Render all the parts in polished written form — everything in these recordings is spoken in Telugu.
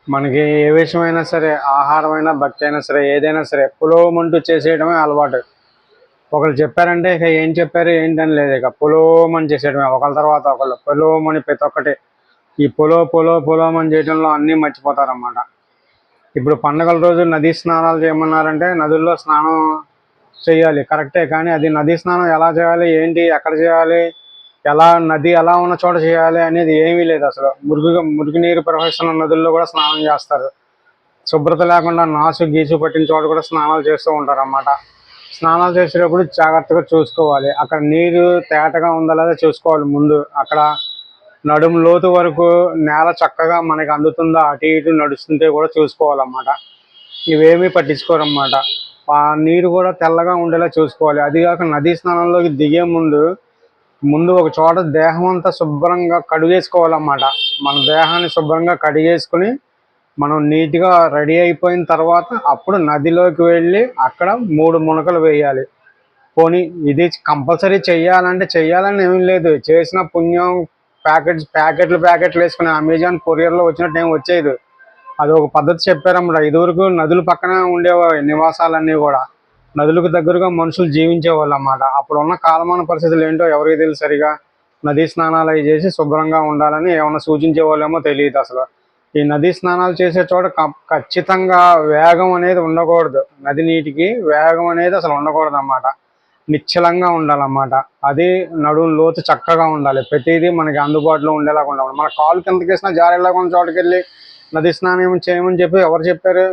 మనకి ఏ విషయమైనా సరే, ఆహారమైనా, భక్తి అయినా సరే, ఏదైనా సరే పులోమంటూ చేసేయడమే అలవాటు. ఒకళ్ళు చెప్పారంటే ఇక ఏం చెప్పారు ఏంటని లేదు, ఇక పులోమని చేసేయడమే ఒకళ్ళ తర్వాత ఒకళ్ళు పులోమని ప్రతి ఒక్కటి. ఈ పులోమని చేయడంలో అన్నీ మర్చిపోతారన్నమాట. ఇప్పుడు పండగల రోజు నదీ స్నానాలు చేయమన్నారంటే నదుల్లో స్నానం చేయాలి కరెక్టే, కానీ అది నదీ స్నానం ఎలా చేయాలి, ఏంటి, ఎక్కడ చేయాలి, ఎలా నది ఎలా ఉన్న చోట చేయాలి అనేది ఏమీ లేదు అసలు. మురికి నీరు ప్రవహిస్తున్న నదుల్లో కూడా స్నానం చేస్తారు. శుభ్రత లేకుండా నాసు గీసు పట్టిన చోట కూడా స్నానాలు చేస్తూ ఉంటారు అన్నమాట. స్నానాలు చేసేటప్పుడు జాగ్రత్తగా చూసుకోవాలి, అక్కడ నీరు తేటగా ఉందా లేదా చూసుకోవాలి ముందు. అక్కడ నడుము లోతు వరకు నేల చక్కగా మనకి అందుతుందా, అటు ఇటు నడుస్తుంటే కూడా చూసుకోవాలన్నమాట. ఇవేమీ పట్టించుకోరన్నమాట. ఆ నీరు కూడా తెల్లగా ఉండేలా చూసుకోవాలి. అదిగాక నదీ స్నానంలోకి దిగే ముందు ముందు ఒక చోట దేహం అంతా శుభ్రంగా కడిగేసుకోవాలన్నమాట. మన దేహాన్ని శుభ్రంగా కడిగేసుకుని మనం నీట్గా రెడీ అయిపోయిన తర్వాత అప్పుడు నదిలోకి వెళ్ళి అక్కడ 3 మునకలు వేయాలి. పోనీ ఇది కంపల్సరీ చెయ్యాలని ఏమీ లేదు. చేసిన పుణ్యం. ప్యాకెట్లు వేసుకుని అమెజాన్ కొరియర్లో వచ్చినట్టు ఏం వచ్చేది. అది ఒక పద్ధతి చెప్పారన్నమాట. ఇదివరకు నదుల పక్కన ఉండేవాయి నివాసాలన్నీ కూడా. నదులకు దగ్గరగా మనుషులు జీవించేవాళ్ళు అన్నమాట. అప్పుడున్న కాలమాన పరిస్థితులు ఏంటో ఎవరికి తెలుసు సరిగా. నదీ స్నానాలు అవి చేసి శుభ్రంగా ఉండాలని ఏమన్నా సూచించే వాళ్ళేమో తెలియదు అసలు. ఈ నదీ స్నానాలు చేసే చోట ఖచ్చితంగా వేగం అనేది ఉండకూడదు. నది నీటికి వేగం అనేది అసలు ఉండకూడదు అన్నమాట. నిశ్చలంగా ఉండాలన్నమాట. అది నడుము లోతు చక్కగా ఉండాలి. ప్రతిదీ మనకి అందుబాటులో ఉండేలాగా ఉండాలి. మన కాలు కిందకి వేసినా జారేలాగా ఉన్న చోటుకి వెళ్ళి నదీ స్నానం చేయమని చెప్పి ఎవరు చెప్పారు?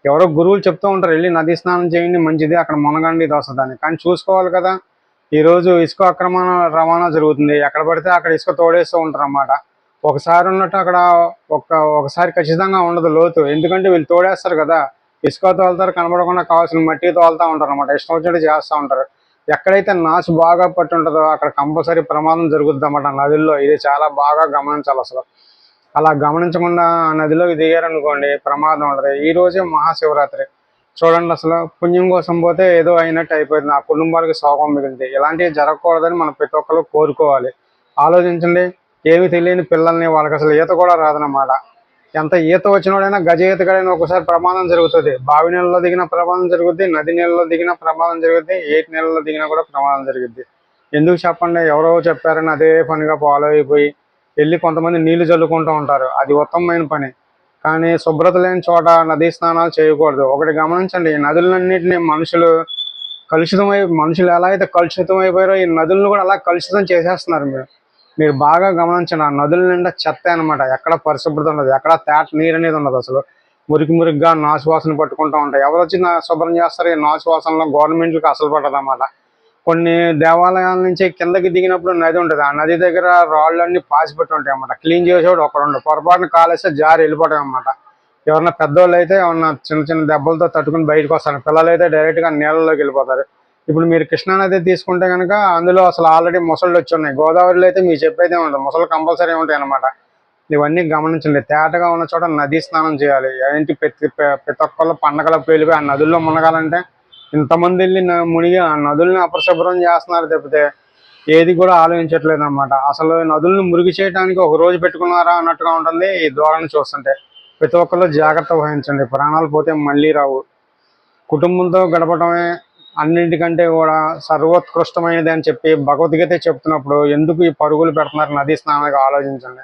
ఎవరో గురువులు చెప్తూ ఉంటారు, వెళ్ళి నదీ స్నానం చేయండి మంచిది, అక్కడ మునగండి, ఇది వస్తుందని. కానీ చూసుకోవాలి కదా. ఈరోజు ఇసుక అక్రమ రవాణా జరుగుతుంది. ఎక్కడ పడితే అక్కడ ఇసుక తోడేస్తూ ఉంటారు అన్నమాట. ఒకసారి ఉన్నట్టు అక్కడ ఒకసారి ఖచ్చితంగా ఉండదు లోతు. ఎందుకంటే వీళ్ళు తోడేస్తారు కదా, ఇసుక తోలుతారు, కనబడకుండా కావాల్సిన మట్టి తోలుతూ ఉంటారు అన్నమాట. ఇష్టం వచ్చినట్టు చేస్తూ ఉంటారు. ఎక్కడైతే నాచు బాగా పట్టి ఉంటుందో అక్కడ కంపల్సరీ ప్రమాదం జరుగుతుంది అన్నమాట నదుల్లో. ఇది చాలా బాగా గమనించాలి అసలు. అలా గమనించకుండా ఆ నదిలోకి దిగారనుకోండి ప్రమాదం ఉండదు. ఈ రోజే మహాశివరాత్రి చూడండి, అసలు పుణ్యం కోసం పోతే ఏదో అయినట్టు అయిపోయింది. ఆ కుటుంబాలకు శోకం మిగిలింది. ఇలాంటివి జరగకూడదని మనం ప్రతి ఒక్కరు కోరుకోవాలి. ఆలోచించండి, ఏమి తెలియని పిల్లల్ని, వాళ్ళకి అసలు ఈత కూడా రాదనమాట. ఎంత ఈత వచ్చినోడైనా గజ ఈతగాడైనా ఒకసారి ప్రమాదం జరుగుతుంది. బావి నీళ్ళలో దిగిన ప్రమాదం జరుగుద్ది, నది నీళ్ళలో దిగిన ప్రమాదం జరుగుద్ది, ఏటి నీళ్ళలో దిగినా కూడా ప్రమాదం జరుగుద్ది. ఎందుకు చెప్పండి? ఎవరో చెప్పారని అదే పనిగా ఫాలో అయిపోయి వెళ్ళి కొంతమంది నీళ్లు చల్లుకుంటూ ఉంటారు. అది ఉత్తమమైన పని. కానీ శుభ్రత లేని చోట నదీ స్నానాలు చేయకూడదు. ఒకటి గమనించండి, ఈ నదులన్నింటినీ మనుషులు ఎలా అయితే కలుషితం అయిపోయారో ఈ నదులను కూడా అలా కలుషితం చేసేస్తున్నారు. మీరు బాగా గమనించండి, ఆ నదుల నిండా చెత్త అనమాట. ఎక్కడ పరిశుభ్రత ఉండదు, ఎక్కడ తేట నీరు అనేది ఉండదు అసలు. మురికిగా నాచువాసన పట్టుకుంటూ ఉంటాయి. ఎవరు వచ్చి శుభ్రం చేస్తారు? ఈ నాచువాసనలో గవర్నమెంట్కి అసలు పడదు అన్నమాట. కొన్ని దేవాలయాల నుంచి కిందకి దిగినప్పుడు నది ఉంటుంది. ఆ నది దగ్గర రాళ్ళన్నీ పాసిపెట్టి ఉంటాయి అన్నమాట. క్లీన్ చేసేవాడు ఒకడు పొరపాటున కాలేస్తే జారి వెళ్ళిపోవడం అన్నమాట. ఎవరన్నా పెద్దోళ్ళు అయితే ఏమన్నా చిన్న చిన్న దెబ్బలతో తట్టుకుని బయటకు వస్తారు. పిల్లలు అయితే డైరెక్ట్గా నీళ్ళలోకి వెళ్ళిపోతారు. ఇప్పుడు మీరు కృష్ణానది తీసుకుంటే కనుక అందులో అసలు ఆల్రెడీ మొసళ్ళు వచ్చి ఉన్నాయి. గోదావరిలో అయితే మీకు చెప్పైతే ఉంటుంది, మొసళ్ళు కంపల్సరీ ఉంటాయి అన్నమాట. ఇవన్నీ గమనించండి. తేటగా ఉన్న చోట నదీ స్నానం చేయాలి. ఏంటి ప్రతి ఒక్కళ్ళు పండగలకు వెళ్ళిపోయి ఆ నదుల్లో మునగాలంటే ఇంతమంది వెళ్ళి మునిగి ఆ నదుల్ని అపరిశుభ్రం చేస్తున్నారు తప్పితే ఏది కూడా ఆలోచించట్లేదు అనమాట. అసలు నదులను మురిగి చేయడానికి ఒక రోజు పెట్టుకున్నారా అన్నట్టుగా ఉంటుంది ఈ ధోరణి చూస్తుంటే. ప్రతి ఒక్కళ్ళు జాగ్రత్త వహించండి. ప్రాణాలు పోతే మళ్ళీ రావు. కుటుంబంతో గడపడమే అన్నింటికంటే కూడా సర్వోత్కృష్టమైనది అని చెప్పి భగవద్గీత చెప్తున్నప్పుడు ఎందుకు ఈ పరుగులు పెడుతున్నారు నదీ స్నానానికి ఆలోచించండి.